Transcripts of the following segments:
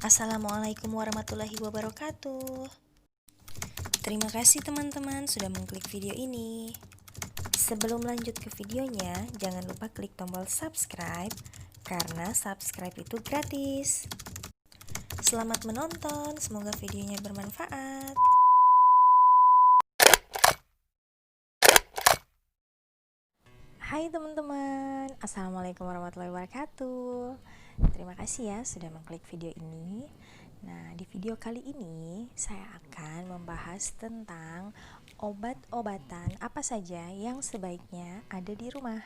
Assalamualaikum warahmatullahi wabarakatuh. Terima kasih teman-teman sudah mengklik video ini. Sebelum lanjut ke videonya, jangan lupa klik tombol subscribe karena subscribe itu gratis. Selamat menonton, semoga videonya bermanfaat. Hai teman-teman, Assalamualaikum warahmatullahi wabarakatuh. Terima kasih ya sudah mengklik video ini. Nah, di video kali ini saya akan membahas tentang obat-obatan apa saja yang sebaiknya ada di rumah.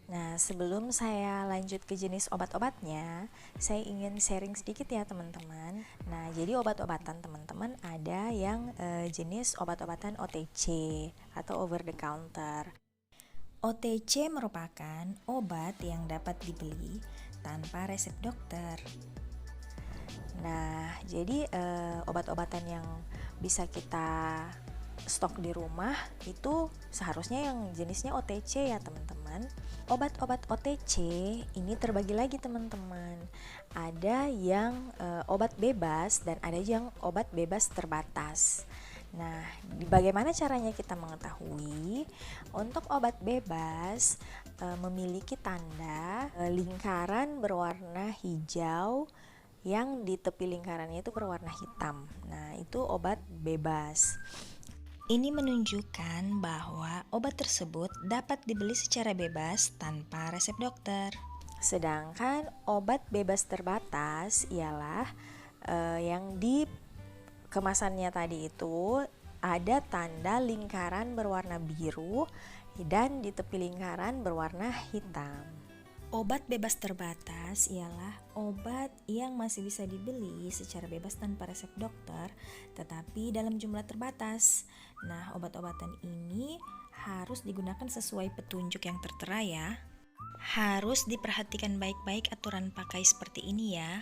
Nah, sebelum saya lanjut ke jenis obat-obatnya, saya ingin sharing sedikit ya teman-teman. Nah, jadi obat-obatan teman-teman ada yang jenis obat-obatan OTC atau over the counter. OTC merupakan obat yang dapat dibeli tanpa resep dokter. Nah, jadi obat-obatan yang bisa kita stok di rumah itu seharusnya yang jenisnya OTC ya teman-teman. Obat-obat OTC ini terbagi lagi teman-teman. Ada yang obat bebas dan ada yang obat bebas terbatas. Nah, bagaimana caranya kita mengetahui? Untuk obat bebas memiliki tanda lingkaran berwarna hijau yang di tepi lingkarannya itu berwarna hitam. Nah, itu obat bebas. Ini menunjukkan bahwa obat tersebut dapat dibeli secara bebas tanpa resep dokter. Sedangkan obat bebas terbatas ialah yang di kemasannya tadi itu ada tanda lingkaran berwarna biru dan di tepi lingkaran berwarna hitam. Obat bebas terbatas ialah obat yang masih bisa dibeli secara bebas tanpa resep dokter, tetapi dalam jumlah terbatas. Nah, obat-obatan ini harus digunakan sesuai petunjuk yang tertera ya. Harus diperhatikan baik-baik aturan pakai seperti ini ya.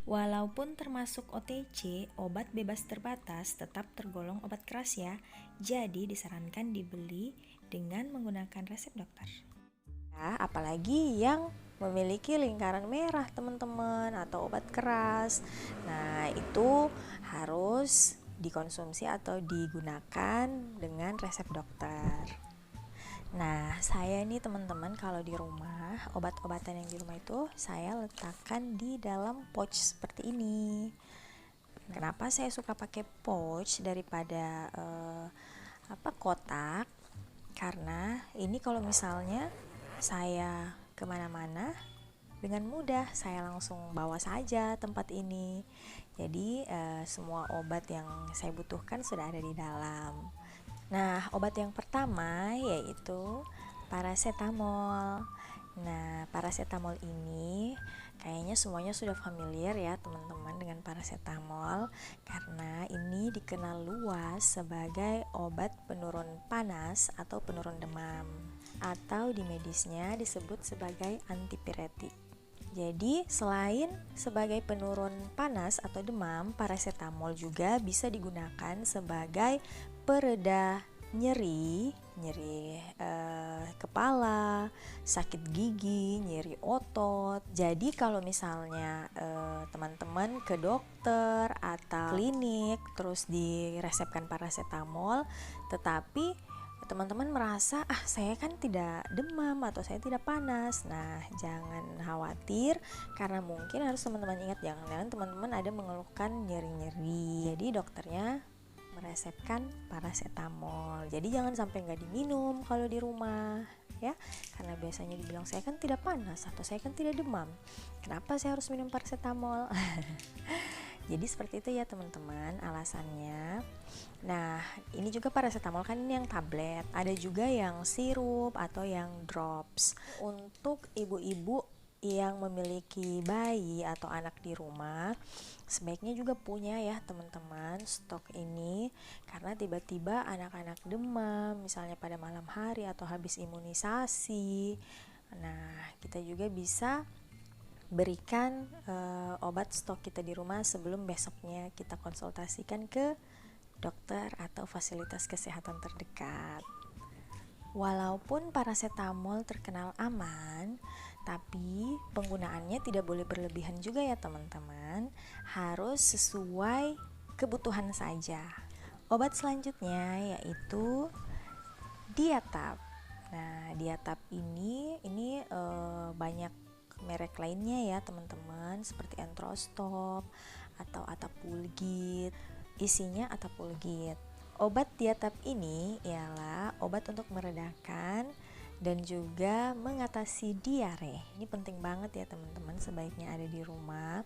Walaupun termasuk OTC, obat bebas terbatas tetap tergolong obat keras ya. Jadi disarankan dibeli dengan menggunakan resep dokter. Ya, apalagi yang memiliki lingkaran merah teman-teman atau obat keras. Nah, itu harus dikonsumsi atau digunakan dengan resep dokter. Nah, saya ini teman-teman kalau di rumah, obat-obatan yang di rumah itu saya letakkan di dalam pouch seperti ini. Kenapa saya suka pakai pouch daripada kotak? Karena ini kalau misalnya saya kemana-mana dengan mudah saya langsung bawa saja tempat ini. Jadi semua obat yang saya butuhkan sudah ada di dalam. Nah, obat yang pertama yaitu paracetamol. Nah, paracetamol ini kayaknya semuanya sudah familiar ya teman-teman dengan paracetamol karena ini dikenal luas sebagai obat penurun panas atau penurun demam atau di medisnya disebut sebagai antipiretik. Jadi, selain sebagai penurun panas atau demam, paracetamol juga bisa digunakan sebagai pereda nyeri kepala, sakit gigi, nyeri otot. Jadi kalau misalnya teman-teman ke dokter atau klinik terus diresepkan paracetamol, tetapi teman-teman merasa saya kan tidak demam atau saya tidak panas. Nah, jangan khawatir karena mungkin harus teman-teman ingat jangan-jangan teman-teman ada mengeluhkan nyeri-nyeri. Jadi dokternya meresepkan paracetamol. Jadi jangan sampai nggak diminum kalau di rumah ya, karena biasanya dibilang saya kan tidak panas atau saya kan tidak demam. Kenapa saya harus minum paracetamol? Jadi seperti itu ya teman-teman alasannya. Nah, ini juga paracetamol kan ini yang tablet. Ada juga yang sirup atau yang drops. Untuk ibu-ibu yang memiliki bayi atau anak di rumah, sebaiknya juga punya ya teman-teman stok ini karena tiba-tiba anak-anak demam misalnya pada malam hari atau habis imunisasi. Nah, kita juga bisa berikan obat stok kita di rumah sebelum besoknya kita konsultasikan ke dokter atau fasilitas kesehatan terdekat. Walaupun paracetamol terkenal aman, tapi penggunaannya tidak boleh berlebihan juga ya teman-teman. Harus sesuai kebutuhan saja. Obat selanjutnya yaitu Diatab. Nah, Diatab ini banyak merek lainnya ya teman-teman, seperti Entrostop atau Atapulgit. Isinya Atapulgit. Obat Diatab ini ialah obat untuk meredakan dan juga mengatasi diare. Ini penting banget ya teman-teman, sebaiknya ada di rumah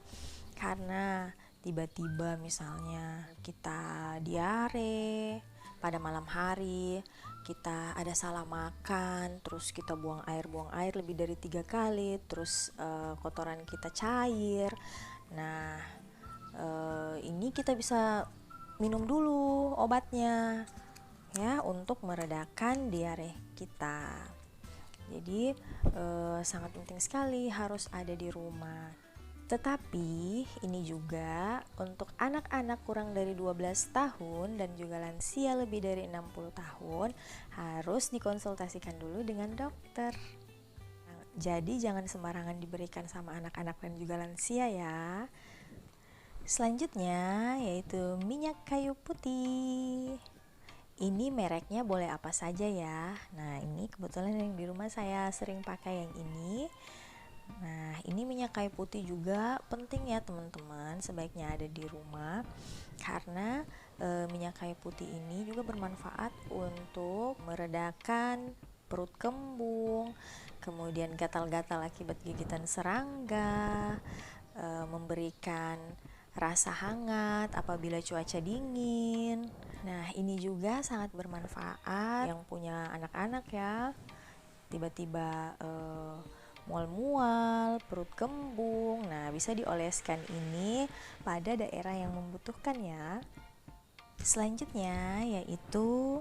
karena tiba-tiba misalnya kita diare pada malam hari, kita ada salah makan, terus kita buang air lebih dari 3 kali, terus kotoran kita cair. Nah, ini kita bisa minum dulu obatnya ya untuk meredakan diare kita. Jadi sangat penting sekali harus ada di rumah. Tetapi ini juga untuk anak-anak kurang dari 12 tahun dan juga lansia lebih dari 60 tahun harus dikonsultasikan dulu dengan dokter. Jadi jangan sembarangan diberikan sama anak-anak dan juga lansia ya. Selanjutnya yaitu minyak kayu putih. Ini mereknya boleh apa saja ya. Nah, ini kebetulan yang di rumah saya sering pakai yang ini. Nah, ini minyak kayu putih juga penting ya teman-teman, sebaiknya ada di rumah karena minyak kayu putih ini juga bermanfaat untuk meredakan perut kembung, kemudian gatal-gatal akibat gigitan serangga, memberikan rasa hangat apabila cuaca dingin. Nah, ini juga sangat bermanfaat yang punya anak-anak ya. Tiba-tiba mual-mual, perut kembung. Nah, bisa dioleskan ini pada daerah yang membutuhkan ya. Selanjutnya yaitu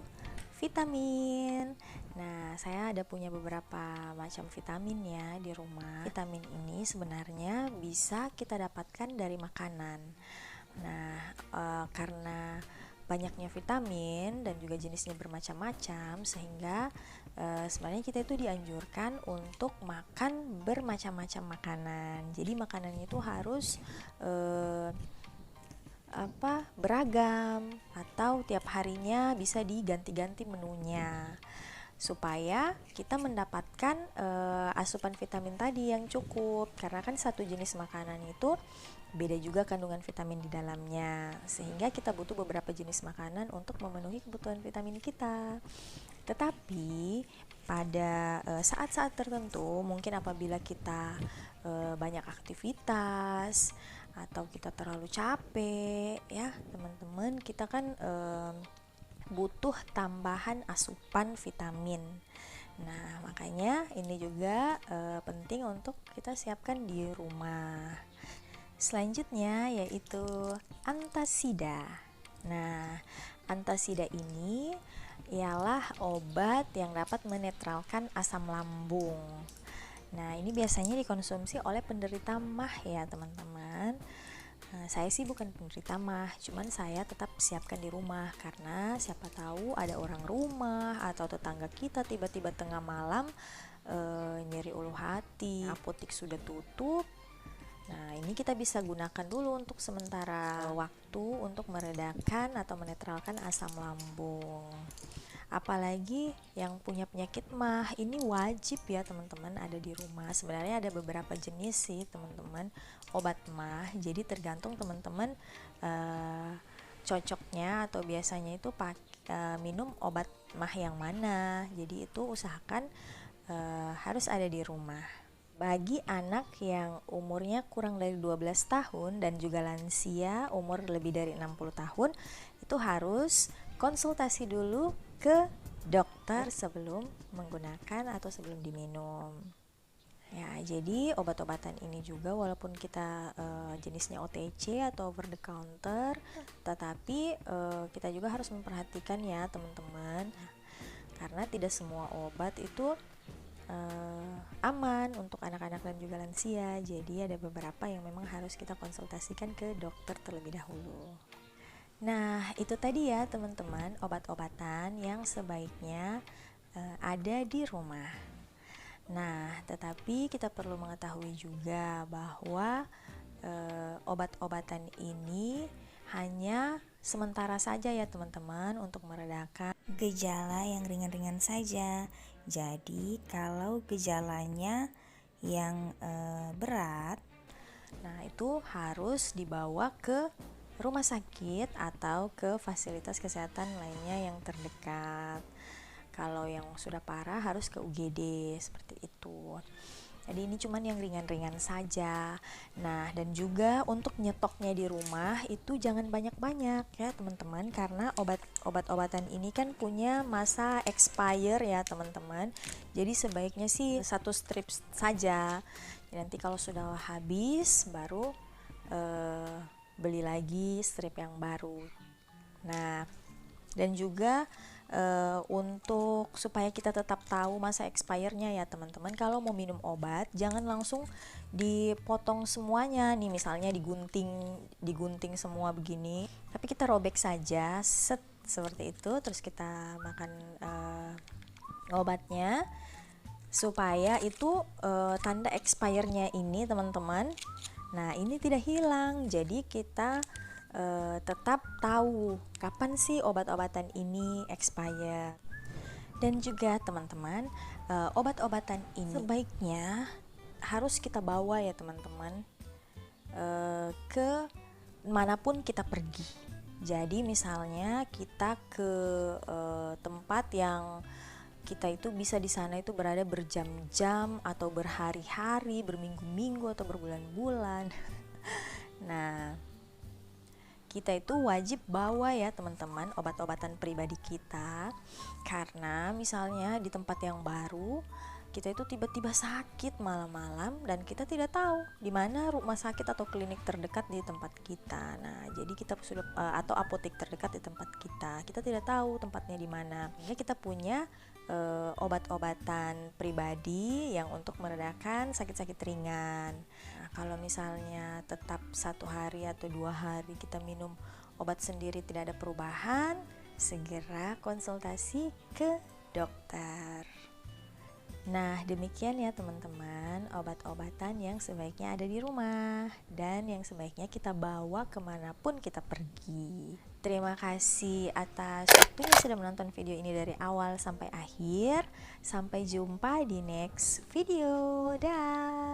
vitamin. Nah, saya ada punya beberapa macam vitamin ya di rumah. Vitamin ini sebenarnya bisa kita dapatkan dari makanan. Nah, karena banyaknya vitamin dan juga jenisnya bermacam-macam, sehingga sebenarnya kita itu dianjurkan untuk makan bermacam-macam makanan. Jadi makanannya itu harus beragam atau tiap harinya bisa diganti-ganti menunya supaya kita mendapatkan asupan vitamin tadi yang cukup, karena kan satu jenis makanan itu beda juga kandungan vitamin di dalamnya, sehingga kita butuh beberapa jenis makanan untuk memenuhi kebutuhan vitamin kita. Tetapi pada saat-saat tertentu, mungkin apabila kita banyak aktivitas atau kita terlalu capek ya teman-teman, kita kan butuh tambahan asupan vitamin. Nah, makanya ini juga penting untuk kita siapkan di rumah. Selanjutnya yaitu antasida. Nah, antasida ini ialah obat yang dapat menetralkan asam lambung. Nah, ini biasanya dikonsumsi oleh penderita MAH ya teman-teman. Saya sih bukan penderita MAH, cuman saya tetap siapkan di rumah karena siapa tahu ada orang rumah atau tetangga kita tiba-tiba tengah malam nyeri ulu hati, apotik sudah tutup. Nah, ini kita bisa gunakan dulu untuk sementara waktu untuk meredakan atau menetralkan asam lambung. Apalagi yang punya penyakit MAH, ini wajib ya teman-teman ada di rumah. Sebenarnya ada beberapa jenis sih teman-teman obat MAH, jadi tergantung teman-teman cocoknya atau biasanya itu minum obat MAH yang mana. Jadi itu usahakan harus ada di rumah. Bagi anak yang umurnya kurang dari 12 tahun dan juga lansia umur lebih dari 60 tahun, itu harus konsultasi dulu ke dokter sebelum menggunakan atau sebelum diminum. Ya, jadi obat-obatan ini juga walaupun kita jenisnya OTC atau over the counter, tetapi kita juga harus memperhatikan ya teman-teman, karena tidak semua obat itu aman untuk anak-anak dan juga lansia. Jadi ada beberapa yang memang harus kita konsultasikan ke dokter terlebih dahulu. Nah, itu tadi ya teman-teman obat-obatan yang sebaiknya ada di rumah. Nah, tetapi kita perlu mengetahui juga bahwa obat-obatan ini hanya sementara saja ya teman-teman, untuk meredakan gejala yang ringan-ringan saja. Jadi kalau gejalanya yang berat, nah itu harus dibawa ke rumah sakit atau ke fasilitas kesehatan lainnya yang terdekat. Kalau yang sudah parah harus ke UGD, seperti itu. Jadi ini cuman yang ringan-ringan saja. Nah, dan juga untuk nyetoknya di rumah itu jangan banyak-banyak ya teman-teman, karena obat-obatan ini kan punya masa expire ya teman-teman. Jadi sebaiknya sih 1 strip saja. Nanti kalau sudah habis baru beli lagi strip yang baru. Nah, dan juga untuk supaya kita tetap tahu masa expire-nya ya teman-teman, kalau mau minum obat jangan langsung dipotong semuanya nih, misalnya digunting semua begini, tapi kita robek saja seperti itu, terus kita makan obatnya supaya itu tanda expire-nya ini teman-teman, nah ini tidak hilang. Jadi kita tetap tahu kapan sih obat-obatan ini expire. Dan juga teman-teman, obat-obatan ini sebaiknya harus kita bawa ya teman-teman ke manapun kita pergi. Jadi misalnya kita ke tempat yang kita itu bisa di sana itu berada berjam-jam atau berhari-hari, berminggu-minggu atau berbulan-bulan. Nah, kita itu wajib bawa ya teman-teman obat-obatan pribadi kita, karena misalnya di tempat yang baru kita itu tiba-tiba sakit malam-malam dan kita tidak tahu di mana rumah sakit atau klinik terdekat di tempat kita. Nah, jadi kita sudah atau apotek terdekat di tempat kita tidak tahu tempatnya di mana. Jadi kita punya obat-obatan pribadi yang untuk meredakan sakit-sakit ringan. Nah, kalau misalnya tetap 1 hari atau 2 hari kita minum obat sendiri tidak ada perubahan, segera konsultasi ke dokter. Nah, demikian ya teman-teman, obat-obatan yang sebaiknya ada di rumah dan yang sebaiknya kita bawa kemanapun kita pergi. Terima kasih atas waktunya sudah menonton video ini dari awal sampai akhir. Sampai jumpa di next video. Dah.